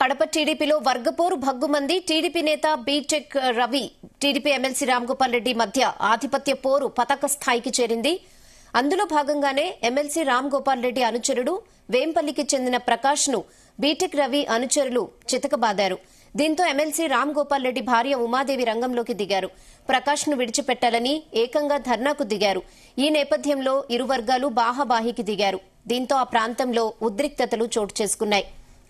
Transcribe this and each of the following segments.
కడప టీడీపీలో వర్గపోరు భగ్గుమంది. టీడీపీ నేత b tech Ravi, TDP MLC Ramgopal Reddy మధ్య ఆధిపత్య పోరు పతాక స్థాయికి చేరింది. అందులో భాగంగానే ఎమ్మెల్సీ రాంగోపాల్ రెడ్డి అనుచరుడు వేంపల్లికి చెందిన ప్రకాష్ ను బీటెక్ రవి అనుచరులు చితకబాదారు. దీంతో ఎమ్మెల్సీ రాంగోపాల్ రెడ్డి భార్య ఉమాదేవి రంగంలోకి దిగారు. ప్రకాష్ ను విడిచిపెట్టాలని ఏకంగా ధర్నాకు దిగారు. ఈ నేపథ్యంలో ఇరు వర్గాలు బాహాబాహికి దిగారు. దీంతో ఆ ప్రాంతంలో ఉద్రిక్తతలు చోటు చేసుకున్నాయి.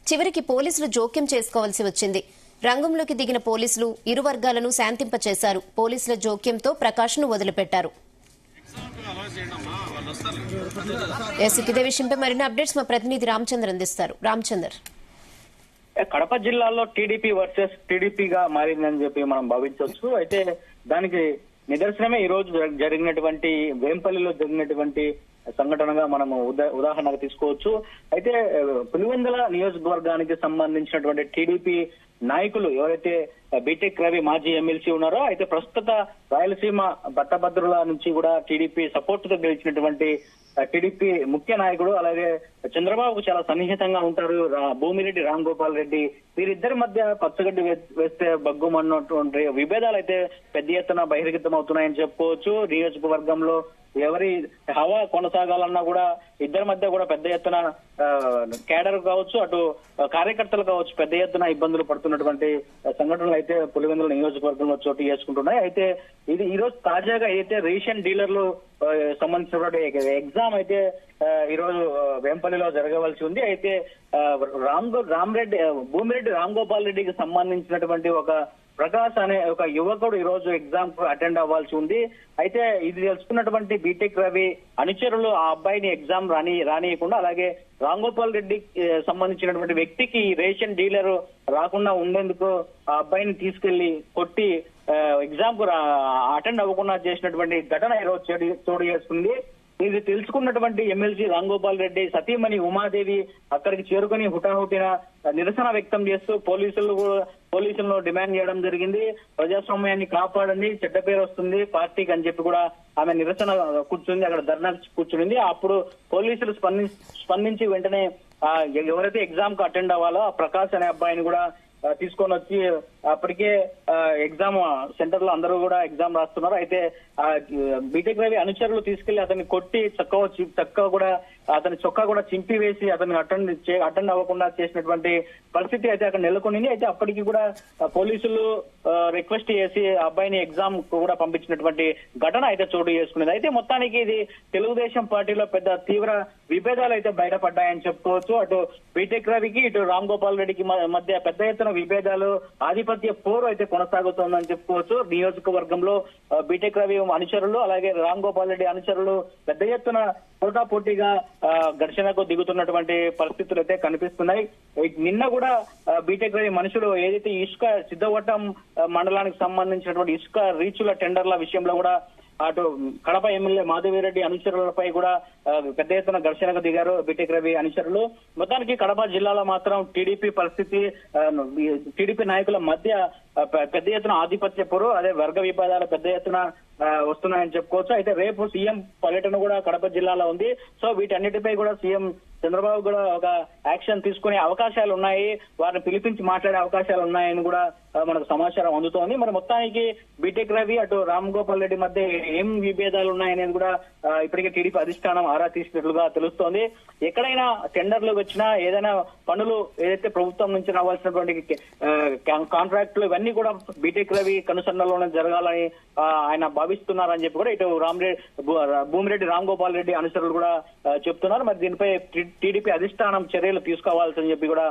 చివరికి పోలీసులు జోక్యం చేసుకోవాల్సి వచ్చింది. రంగంలోకి దిగిన పోలీసులు ఇరు వర్గాలను శాంతింపచేశారు. పోలీసుల జోక్యంతో ప్రకాష్ ను వదిలిపెట్టారు. ఇదే విషయంపై మరిన్ని అప్డేట్స్ మా ప్రతినిధి రామచంద్ర అందిస్తారు. రామచందర్, కడప జిల్లాలో టీడీపీ వర్సెస్ టీడీపీగా మారిందని చెప్పి మనం భావించవచ్చు. అయితే దానికి నిదర్శనమే ఈ రోజు జరిగినటువంటి వేంపల్లిలో జరిగినటువంటి సంఘటనగా మనం ఉదాహరణగా తీసుకోవచ్చు. అయితే పులివెందుల నియోజకవర్గానికి సంబంధించినటువంటి టీడీపీ నాయకులు ఎవరైతే బీటెక్ రవి మాజీ ఎమ్మెల్సీ ఉన్నారో, అయితే ప్రస్తుత రాయలసీమ పట్టభద్రుల నుంచి కూడా టీడీపీ సపోర్ట్ తో గెలిచినటువంటి టీడీపీ ముఖ్య నాయకుడు, అలాగే చంద్రబాబుకు చాలా సన్నిహితంగా ఉంటారు భూమిరెడ్డి రాంగోపాల్ రెడ్డి. వీరిద్దరి మధ్య పచ్చగడ్డి వేస్తే బగ్గుమన్నటువంటి విభేదాలు అయితే పెద్ద ఎత్తున బహిర్గతం అవుతున్నాయని చెప్పుకోవచ్చు. నియోజకవర్గంలో ఎవరి హవా కొనసాగాలన్నా కూడా ఇద్దరి మధ్య కూడా పెద్ద ఎత్తున కేడర్ కావచ్చు, అటు కార్యకర్తలు కావచ్చు, పెద్ద ఎత్తున ఇబ్బందులు పడుతున్నటువంటి సంఘటనలు అయితే పులివెందుల నియోజకవర్గంలో చోటు చేసుకుంటున్నాయి. అయితే ఇది ఈ రోజు తాజాగా అయితే రేషన్ డీలర్లు సంబంధించినటువంటి ఎగ్జామ్ అయితే ఈ రోజు వేంపల్లిలో జరగవలసి ఉంది. అయితే భూమిరెడ్డి రాంగోపాల్ రెడ్డికి సంబంధించినటువంటి ఒక ప్రకాష్ అనే ఒక యువకుడు ఈ రోజు ఎగ్జామ్ కు అటెండ్ అవ్వాల్సి ఉంది. అయితే ఇది తెలుసుకున్నటువంటి బీటెక్ రవి అనుచరులు ఆ అబ్బాయిని ఎగ్జామ్ రానియకుండా, అలాగే రాంగోపాల్ రెడ్డి సంబంధించినటువంటి వ్యక్తికి రేషన్ డీలర్ రాకుండా ఉండేందుకు ఆ అబ్బాయిని తీసుకెళ్లి కొట్టి ఎగ్జామ్ కు అటెండ్ అవ్వకుండా చేసినటువంటి ఘటన ఈ రోజు చోటు చేసుకుంది. ఇది తెలుసుకున్నటువంటి ఎమ్మెల్సీ రాంగోపాల్ రెడ్డి సతీమణి ఉమాదేవి అక్కడికి చేరుకుని హుటాహుటిన నిరసన వ్యక్తం చేస్తూ పోలీసులను డిమాండ్ చేయడం జరిగింది. ప్రజాస్వామ్యాన్ని కాపాడండి, చెడ్డ పేరు వస్తుంది పార్టీకి అని చెప్పి కూడా ఆమె నిరసన కూర్చుంది, అక్కడ ధర్నా కూర్చునింది. అప్పుడు పోలీసులు స్పందించి వెంటనే ఎవరైతే ఎగ్జామ్ కు అటెండ్ అవ్వాలో ఆ ప్రకాష్ అనే అబ్బాయిని కూడా తీసుకొని వచ్చి అప్పటికే ఎగ్జామ్ సెంటర్ లో అందరూ కూడా ఎగ్జామ్ రాస్తున్నారు. అయితే బీటెక్ రవి అనుచరులు తీసుకెళ్లి అతన్ని కొట్టి చక్కగా కూడా అతని చొక్కా కూడా చింపివేసి అతన్ని అటెండ్ అవ్వకుండా చేసినటువంటి పరిస్థితి అయితే అక్కడ నెలకొనింది. అయితే అప్పటికి కూడా పోలీసులు రిక్వెస్ట్ చేసి అబ్బాయిని ఎగ్జామ్ కూడా పంపించినటువంటి ఘటన అయితే చోటు చేసుకునేది. అయితే మొత్తానికి ఇది తెలుగుదేశం పార్టీలో పెద్ద తీవ్ర విభేదాలు అయితే బయటపడ్డాయని చెప్పుకోవచ్చు. అటు బీటెక్ రవికి ఇటు రాంగోపాల్ రెడ్డికి మధ్య పెద్ద ఎత్తున విభేదాలు, ఆధిపత్య పోరు అయితే కొనసాగుతోందని చెప్పుకోవచ్చు. నియోజకవర్గంలో బీటెక్ రవి అనుచరులు అలాగే రాంగోపాల్ రెడ్డి అనుచరులు పెద్ద ఎత్తున పోటాపోటీగా ఘర్షణకు దిగుతున్నటువంటి పరిస్థితులు అయితే కనిపిస్తున్నాయి. నిన్న కూడా బీటెక్ రవి మనుషులు ఏదైతే ఇసుక సిద్ధవటం మండలానికి సంబంధించినటువంటి ఇసుక రీచుల టెండర్ల విషయంలో కూడా అటు కడప ఎమ్మెల్యే మాధవిరెడ్డి అనుచరులపై కూడా పెద్ద ఎత్తున ఘర్షణకు దిగారు బీటెక్ రవి అనుచరులు. మొత్తానికి కడప జిల్లాలో మాత్రం టీడీపీ పరిస్థితి, టీడీపీ నాయకుల మధ్య పెద్ద ఎత్తున ఆధిపత్య పోరు, అదే వర్గ విభేదాలు పెద్ద ఎత్తున వస్తున్నాయని చెప్పుకోవచ్చు. అయితే రేపు సీఎం పర్యటన కూడా కడప జిల్లాలో ఉంది. సో వీటన్నిటిపై కూడా సీఎం చంద్రబాబు కూడా ఒక యాక్షన్ తీసుకునే అవకాశాలు ఉన్నాయి, వారిని పిలిపించి మాట్లాడే అవకాశాలు ఉన్నాయని కూడా మనకు సమాచారం అందుతోంది. మరి మొత్తానికి బీటెక్ రవి అటు రాంగోపాల్ రెడ్డి మధ్య ఏం విభేదాలు ఉన్నాయనేది కూడా ఇప్పటికే టీడీపీ అధిష్టానం ఆరా తీసినట్లుగా తెలుస్తోంది. ఎక్కడైనా టెండర్లు వచ్చినా, ఏదైనా పనులు ఏదైతే ప్రభుత్వం నుంచి రావాల్సినటువంటి కాంట్రాక్టులు ఇవన్నీ కూడా బీటెక్ రవి కనుసన్నలోనే జరగాలని ఆయన భావిస్తున్నారని చెప్పి కూడా ఇటు భూమిరెడ్డి రాంగోపాల్ రెడ్డి అనుచరులు కూడా చెప్తున్నారు. మరి దీనిపై టీడీపీ అధిష్టానం చర్యలు తీసుకోవాల్సని చెప్పి కూడా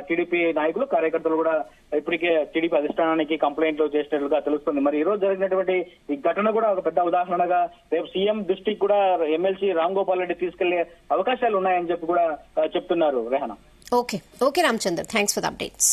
టీడీపీ నాయకులు, కార్యకర్తలు కూడా ఇప్పటికే టీడీపీ అధిష్టానానికి కంప్లైంట్లు చేసినట్లుగా తెలుస్తుంది. మరి ఈ రోజు జరిగినటువంటి ఈ ఘటన కూడా ఒక పెద్ద ఉదాహరణగా రేపు సీఎం దృష్టికి కూడా ఎమ్మెల్సీ రాంగోపాల్ రెడ్డి తీసుకెళ్లే అవకాశాలు ఉన్నాయని చెప్పి కూడా చెప్తున్నారు. Rehana. Okay Ramachandra, thanks for the updates.